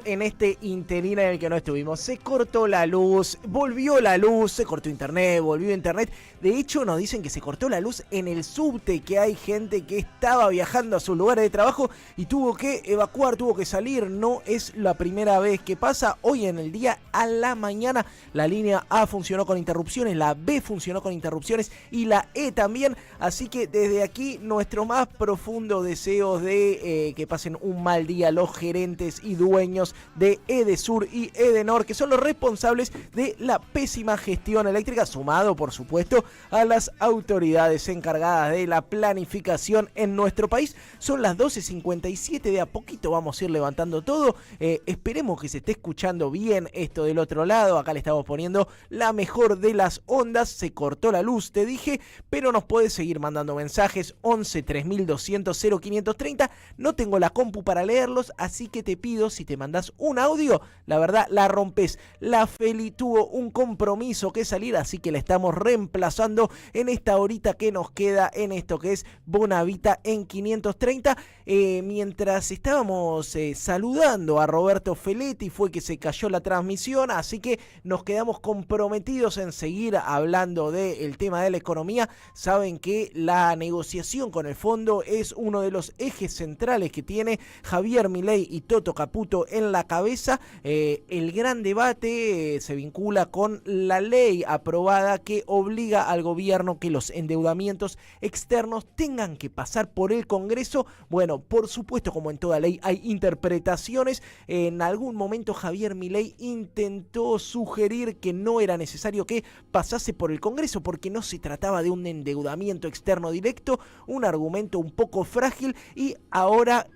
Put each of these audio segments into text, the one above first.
en este interín en el que no estuvimos. Se cortó la luz, volvió la luz, se cortó internet, volvió internet. De hecho, nos dicen que se cortó la luz en el subte, que hay gente que estaba viajando a sus lugares de trabajo y tuvo que evacuar, tuvo que salir. No es la primera vez que pasa. Hoy en el día, a la mañana, la línea A funcionó con interrupciones, la B funcionó con interrupciones y la E también. Así que desde aquí, nuestro más profundo deseo de que pasen un mal día los gerentes y dueños de Edesur y Edenor, que son los responsables de la pésima gestión eléctrica, sumado por supuesto a las autoridades encargadas de la planificación en nuestro país. Son las 12:57, de a poquito vamos a ir levantando todo. Esperemos que se esté escuchando bien esto del otro lado. Acá le estamos poniendo la mejor de las ondas. Se cortó la luz, te dije, pero nos podés seguir mandando mensajes 11 3200 0530. No tengo la compu para leerlos, así que te pido, si te mandás un audio, la verdad la rompes. La Feli tuvo un compromiso que salir, así que la estamos reemplazando en esta horita que nos queda en esto que es Bonavita en 530. Mientras estábamos saludando a Roberto Feletti, fue que se cayó la transmisión, así que nos quedamos comprometidos en seguir hablando del tema de la economía. Saben que la negociación con el fondo es uno de los ejes centrales que tiene Javier Milei y Toto Caputo en la cabeza. El gran debate se vincula con la ley aprobada que obliga al gobierno que los endeudamientos externos tengan que pasar por el Congreso. Bueno, por supuesto, como en toda ley hay interpretaciones. En algún momento Javier Milei intentó sugerir que no era necesario que pasase por el Congreso porque no se trataba de un endeudamiento externo directo, un argumento un poco frágil, y ahora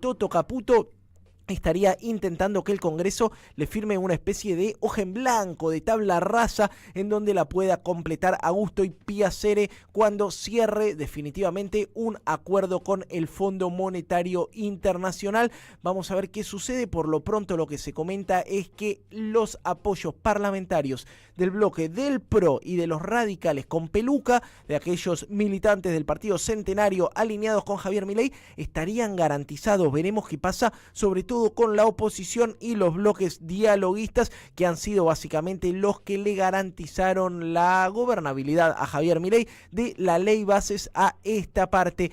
Toto Caputo estaría intentando que el Congreso le firme una especie de hoja en blanco, de tabla rasa, en donde la pueda completar a gusto y piacere cuando cierre definitivamente un acuerdo con el Fondo Monetario Internacional. Vamos a ver qué sucede. Por lo pronto lo que se comenta es que los apoyos parlamentarios del bloque del PRO y de los radicales con peluca, de aquellos militantes del Partido Centenario alineados con Javier Milei, estarían garantizados. Veremos qué pasa, sobre todo con la oposición y los bloques dialoguistas, que han sido básicamente los que le garantizaron la gobernabilidad a Javier Milei de la ley bases a esta parte.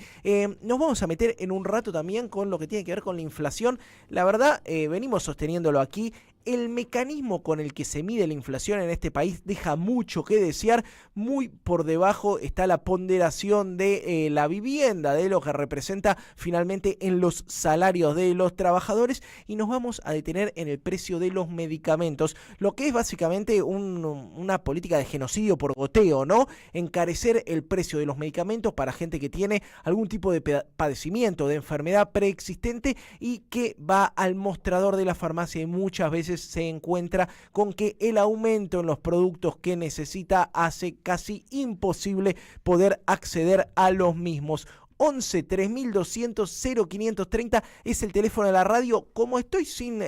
Nos vamos a meter en un rato también con lo que tiene que ver con la inflación. La verdad, venimos sosteniéndolo aquí. El mecanismo con el que se mide la inflación en este país deja mucho que desear. Muy por debajo está la ponderación de la vivienda, de lo que representa finalmente en los salarios de los trabajadores, y nos vamos a detener en el precio de los medicamentos, lo que es básicamente una política de genocidio por goteo, ¿no? Encarecer el precio de los medicamentos para gente que tiene algún tipo de padecimiento, de enfermedad preexistente y que va al mostrador de la farmacia y muchas veces se encuentra con que el aumento en los productos que necesita hace casi imposible poder acceder a los mismos. 11 3200 0530 es el teléfono de la radio. Como estoy sin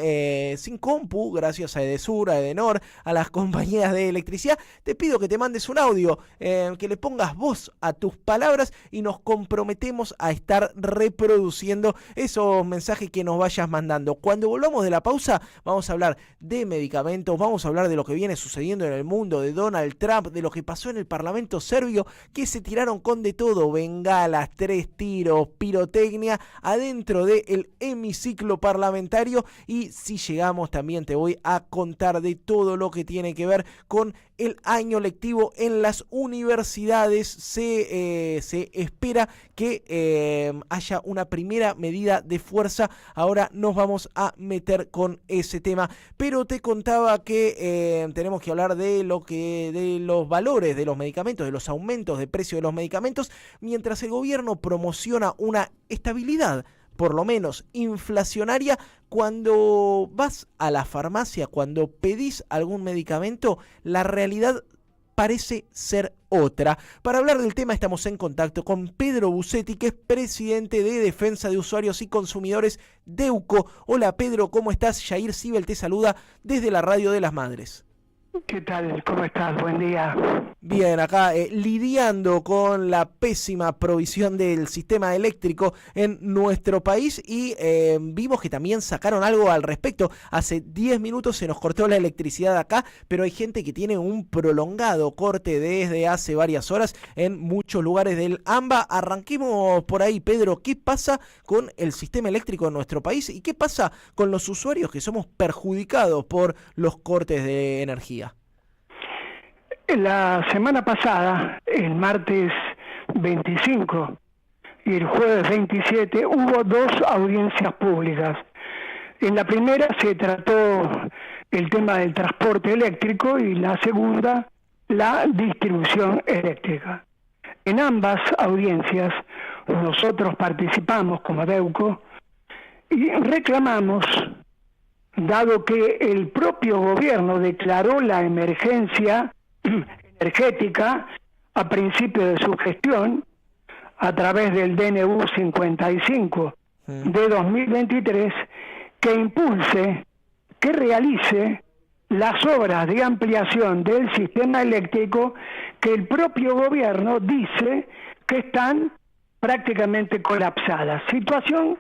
compu, gracias a Edesur, a Edenor, a las compañías de electricidad, te pido que te mandes un audio, que le pongas voz a tus palabras y nos comprometemos a estar reproduciendo esos mensajes que nos vayas mandando. Cuando volvamos de la pausa, vamos a hablar de medicamentos, vamos a hablar de lo que viene sucediendo en el mundo, de Donald Trump, de lo que pasó en el Parlamento serbio, que se tiraron con de todo, bengalas, tiros, pirotecnia adentro del hemiciclo parlamentario, y si llegamos también te voy a contar de todo lo que tiene que ver con el año lectivo en las universidades. Se espera que haya una primera medida de fuerza. Ahora nos vamos a meter con ese tema, pero te contaba que tenemos que hablar de los valores de los medicamentos, de los aumentos de precio de los medicamentos, mientras el gobierno promociona una estabilidad, por lo menos inflacionaria. Cuando vas a la farmacia, cuando pedís algún medicamento, la realidad parece ser otra. Para hablar del tema estamos en contacto con Pedro Busetti, que es presidente de Defensa de Usuarios y Consumidores de UCO. Hola Pedro, ¿cómo estás? Jair Sibel te saluda desde la Radio de las Madres. ¿Qué tal? ¿Cómo estás? Buen día. Bien, acá lidiando con la pésima provisión del sistema eléctrico en nuestro país y vimos que también sacaron algo al respecto. Hace 10 minutos se nos cortó la electricidad acá, pero hay gente que tiene un prolongado corte desde hace varias horas en muchos lugares del AMBA. Arranquemos por ahí, Pedro. ¿Qué pasa con el sistema eléctrico en nuestro país y qué pasa con los usuarios que somos perjudicados por los cortes de energía? La semana pasada, el martes 25 y el jueves 27, hubo 2 audiencias públicas. En la primera se trató el tema del transporte eléctrico y la segunda, la distribución eléctrica. En ambas audiencias nosotros participamos como ADEUCO y reclamamos, dado que el propio gobierno declaró la emergencia energética a principio de su gestión a través del DNU 55 de 2023, que impulse, que realice las obras de ampliación del sistema eléctrico que el propio gobierno dice que están prácticamente colapsadas. Situación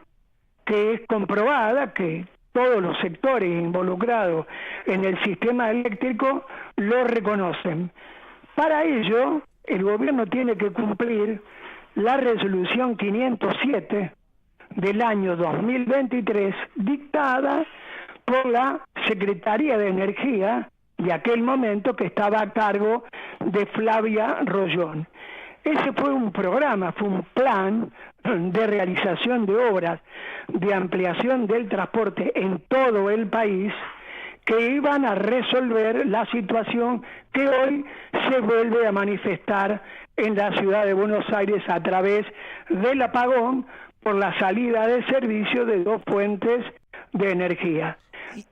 que es comprobada, que todos los sectores involucrados en el sistema eléctrico lo reconocen. Para ello, el gobierno tiene que cumplir la resolución 507 del año 2023, dictada por la Secretaría de Energía de aquel momento, que estaba a cargo de Flavia Rollón. Ese fue un programa, fue un plan de realización de obras de ampliación del transporte en todo el país que iban a resolver la situación que hoy se vuelve a manifestar en la ciudad de Buenos Aires a través del apagón por la salida de servicio de 2 fuentes de energía.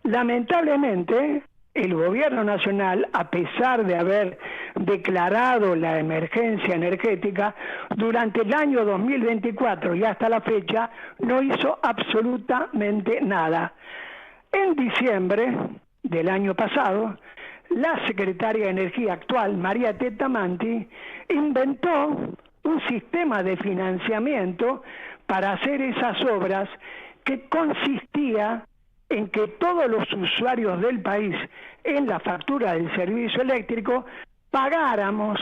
Lamentablemente, el gobierno nacional, a pesar de haber declarado la emergencia energética, durante el año 2024 y hasta la fecha, no hizo absolutamente nada. En diciembre del año pasado, la secretaria de Energía actual, María Tetamanti, inventó un sistema de financiamiento para hacer esas obras que consistía en que todos los usuarios del país en la factura del servicio eléctrico pagáramos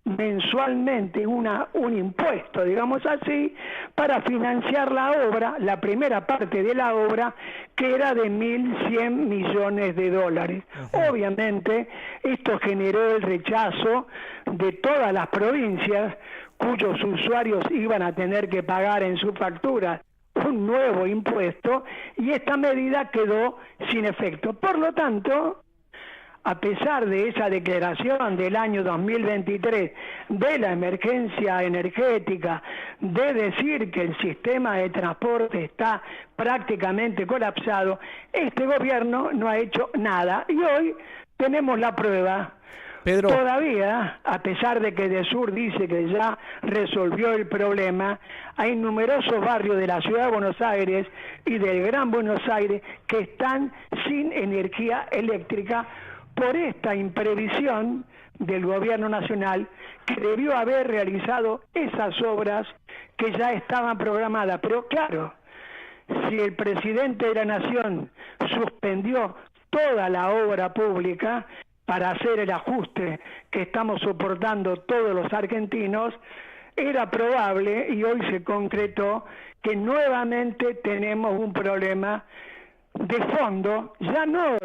mensualmente un impuesto, digamos así, para financiar la obra, la primera parte de la obra, que era de 1.100 millones de dólares. Obviamente, esto generó el rechazo de todas las provincias cuyos usuarios iban a tener que pagar en su factura un nuevo impuesto, y esta medida quedó sin efecto. Por lo tanto, a pesar de esa declaración del año 2023 de la emergencia energética, de decir que el sistema de transporte está prácticamente colapsado, este gobierno no ha hecho nada y hoy tenemos la prueba. Pedro. Todavía, a pesar de que Edesur dice que ya resolvió el problema, hay numerosos barrios de la ciudad de Buenos Aires y del Gran Buenos Aires que están sin energía eléctrica por esta imprevisión del gobierno nacional, que debió haber realizado esas obras que ya estaban programadas. Pero claro, si el presidente de la Nación suspendió toda la obra pública para hacer el ajuste que estamos soportando todos los argentinos, era probable, y hoy se concretó, que nuevamente tenemos un problema de fondo, ya no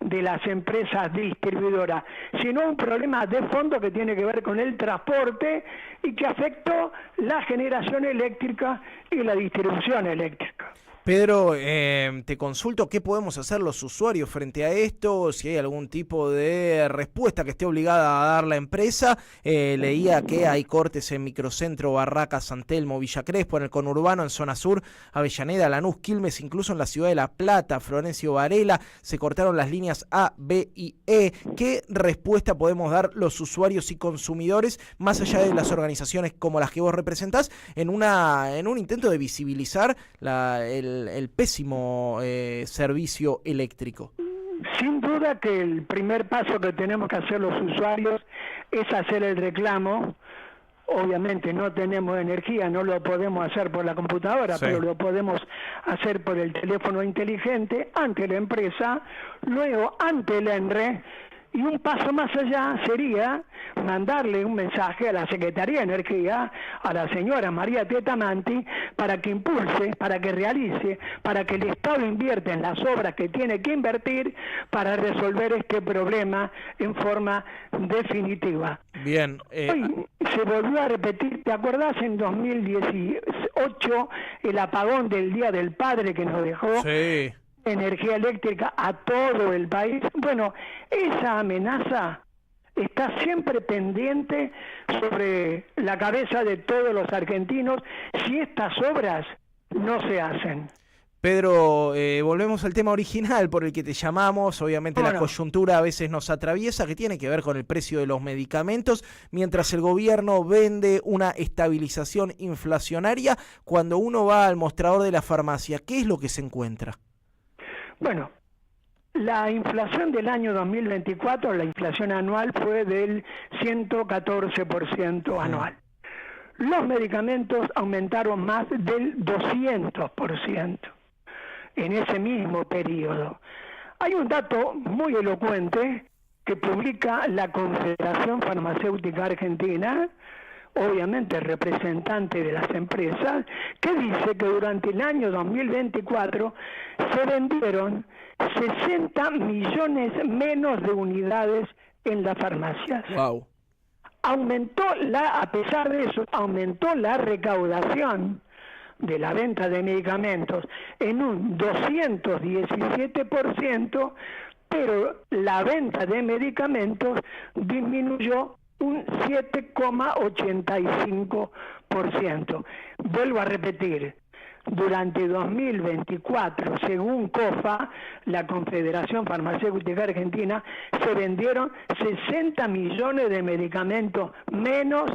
de las empresas distribuidoras, sino un problema de fondo que tiene que ver con el transporte y que afectó la generación eléctrica y la distribución eléctrica. Pedro, te consulto qué podemos hacer los usuarios frente a esto, si hay algún tipo de respuesta que esté obligada a dar la empresa. Leía que hay cortes en Microcentro, Barracas, San Telmo, Villa Crespo, en el conurbano, en zona sur, Avellaneda, Lanús, Quilmes, incluso en la ciudad de La Plata, Florencio Varela, se cortaron las líneas A, B y E. ¿Qué respuesta podemos dar los usuarios y consumidores, más allá de las organizaciones como las que vos representás, en un intento de visibilizar el pésimo servicio eléctrico? Sin duda que el primer paso que tenemos que hacer los usuarios es hacer el reclamo. Obviamente no tenemos energía, no lo podemos hacer por la computadora, pero lo podemos hacer por el teléfono inteligente ante la empresa, luego ante el ENRE, y un paso más allá sería mandarle un mensaje a la Secretaría de Energía, a la señora María Tetamanti, para que impulse, para que realice, para que el Estado invierta en las obras que tiene que invertir para resolver este problema en forma definitiva. Bien. Hoy se volvió a repetir, ¿te acordás en 2018 el apagón del Día del Padre que nos dejó? Sí. Energía eléctrica a todo el país. Bueno, esa amenaza está siempre pendiente sobre la cabeza de todos los argentinos si estas obras no se hacen. Pedro, volvemos al tema original por el que te llamamos. Obviamente la coyuntura a veces nos atraviesa, que tiene que ver con el precio de los medicamentos, mientras el gobierno vende una estabilización inflacionaria. Cuando uno va al mostrador de la farmacia, ¿qué es lo que se encuentra? Bueno, la inflación del año 2024, la inflación anual fue del 114% anual. Los medicamentos aumentaron más del 200% en ese mismo periodo. Hay un dato muy elocuente que publica la Confederación Farmacéutica Argentina, obviamente representante de las empresas, que dice que durante el año 2024 se vendieron 60 millones menos de unidades en las farmacias. Wow. A pesar de eso, aumentó la recaudación de la venta de medicamentos en un 217%, pero la venta de medicamentos disminuyó un 7,85%. Vuelvo a repetir, durante 2024, según COFA, la Confederación Farmacéutica Argentina, se vendieron 60 millones de medicamentos menos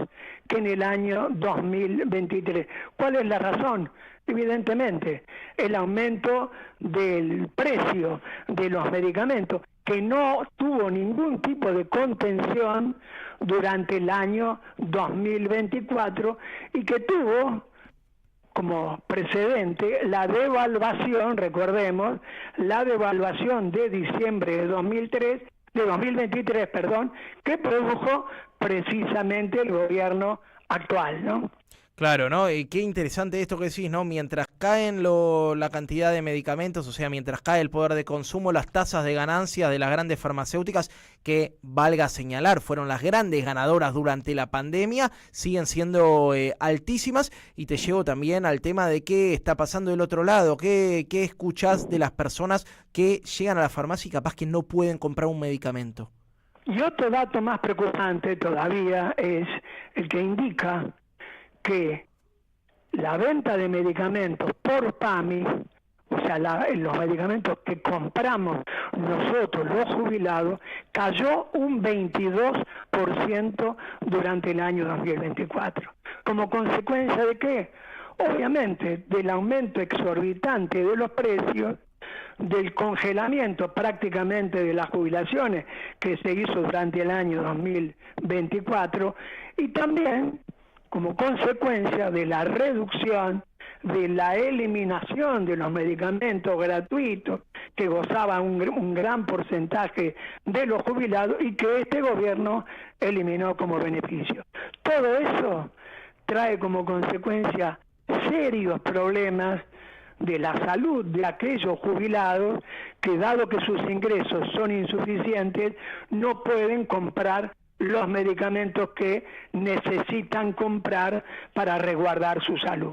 que en el año 2023. ¿Cuál es la razón? Evidentemente, el aumento del precio de los medicamentos, que no tuvo ningún tipo de contención durante el año 2024 y que tuvo como precedente la devaluación, recordemos, la devaluación de diciembre de 2023, que produjo precisamente el gobierno actual, ¿no? Claro, ¿no? Y qué interesante esto que decís, ¿no? Mientras caen la cantidad de medicamentos, o sea, mientras cae el poder de consumo, las tasas de ganancia de las grandes farmacéuticas, que valga señalar, fueron las grandes ganadoras durante la pandemia, siguen siendo altísimas. Y te llevo también al tema de qué está pasando del otro lado, qué escuchás de las personas que llegan a la farmacia y capaz que no pueden comprar un medicamento. Y otro dato más preocupante todavía es el que indica que la venta de medicamentos por PAMI, o sea, los medicamentos que compramos nosotros, los jubilados, cayó un 22% durante el año 2024. ¿Como consecuencia de qué? Obviamente, del aumento exorbitante de los precios, del congelamiento prácticamente de las jubilaciones que se hizo durante el año 2024, y también como consecuencia de la reducción, de la eliminación de los medicamentos gratuitos que gozaba un gran porcentaje de los jubilados y que este gobierno eliminó como beneficio. Todo eso trae como consecuencia serios problemas de la salud de aquellos jubilados que, dado que sus ingresos son insuficientes, no pueden comprar los medicamentos que necesitan comprar para resguardar su salud.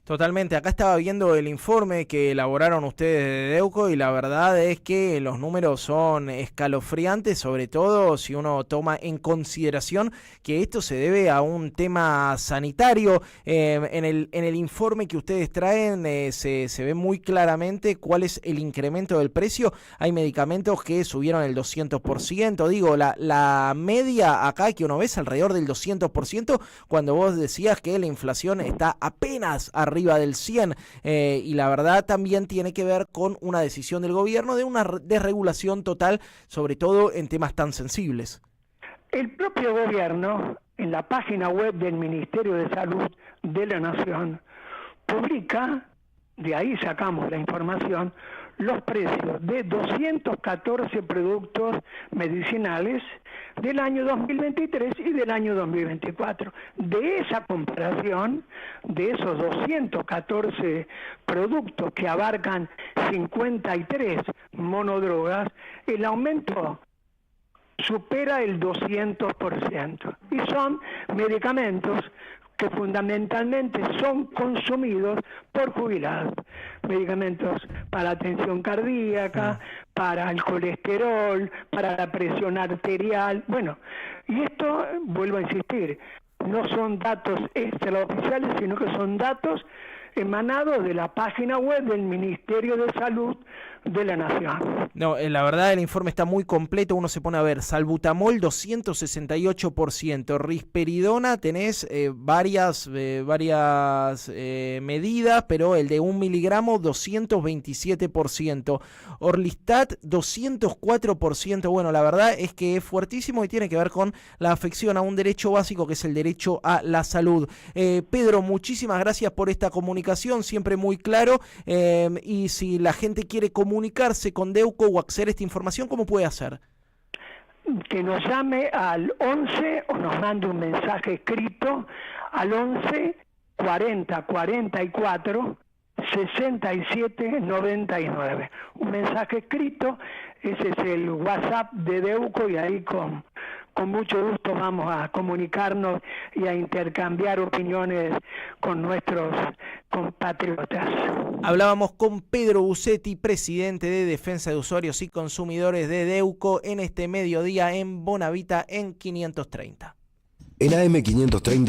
Totalmente, acá estaba viendo el informe que elaboraron ustedes de Deuco y la verdad es que los números son escalofriantes, sobre todo si uno toma en consideración que esto se debe a un tema sanitario. En el informe que ustedes traen se ve muy claramente cuál es el incremento del precio. Hay medicamentos que subieron el 200%, digo, la media acá que uno ve es alrededor del 200%, cuando vos decías que la inflación está apenas arriba del 100, y la verdad también tiene que ver con una decisión del gobierno de una desregulación total, sobre todo en temas tan sensibles. El propio gobierno, en la página web del Ministerio de Salud de la Nación, publica, de ahí sacamos la información, los precios de 214 productos medicinales del año 2023 y del año 2024. De esa comparación, de esos 214 productos que abarcan 53 monodrogas, el aumento supera el 200%. Y son medicamentos que fundamentalmente son consumidos por jubilados. Medicamentos para atención cardíaca, para el colesterol, para la presión arterial. Bueno, y esto, vuelvo a insistir, no son datos extraoficiales, sino que son datos emanados de la página web del Ministerio de Salud de la Nación. No, la verdad el informe está muy completo, uno se pone a ver, salbutamol 268%, risperidona tenés varias medidas, pero el de 1 miligramo 227%, Orlistat 204%, bueno, la verdad es que es fuertísimo y tiene que ver con la afección a un derecho básico que es el derecho a la salud. Pedro, muchísimas gracias por esta comunicación, siempre muy claro, y si la gente quiere comunicarse con Deuco o acceder a esta información, ¿cómo puede hacer? Que nos llame al 11 o nos mande un mensaje escrito al 11 40 44 67 99. Un mensaje escrito, ese es el WhatsApp de Deuco, y ahí con mucho gusto vamos a comunicarnos y a intercambiar opiniones con nuestros compatriotas. Hablábamos con Pedro Busetti, presidente de Defensa de Usuarios y Consumidores de Deuco, en este mediodía en Bonavita en 530. En AM 530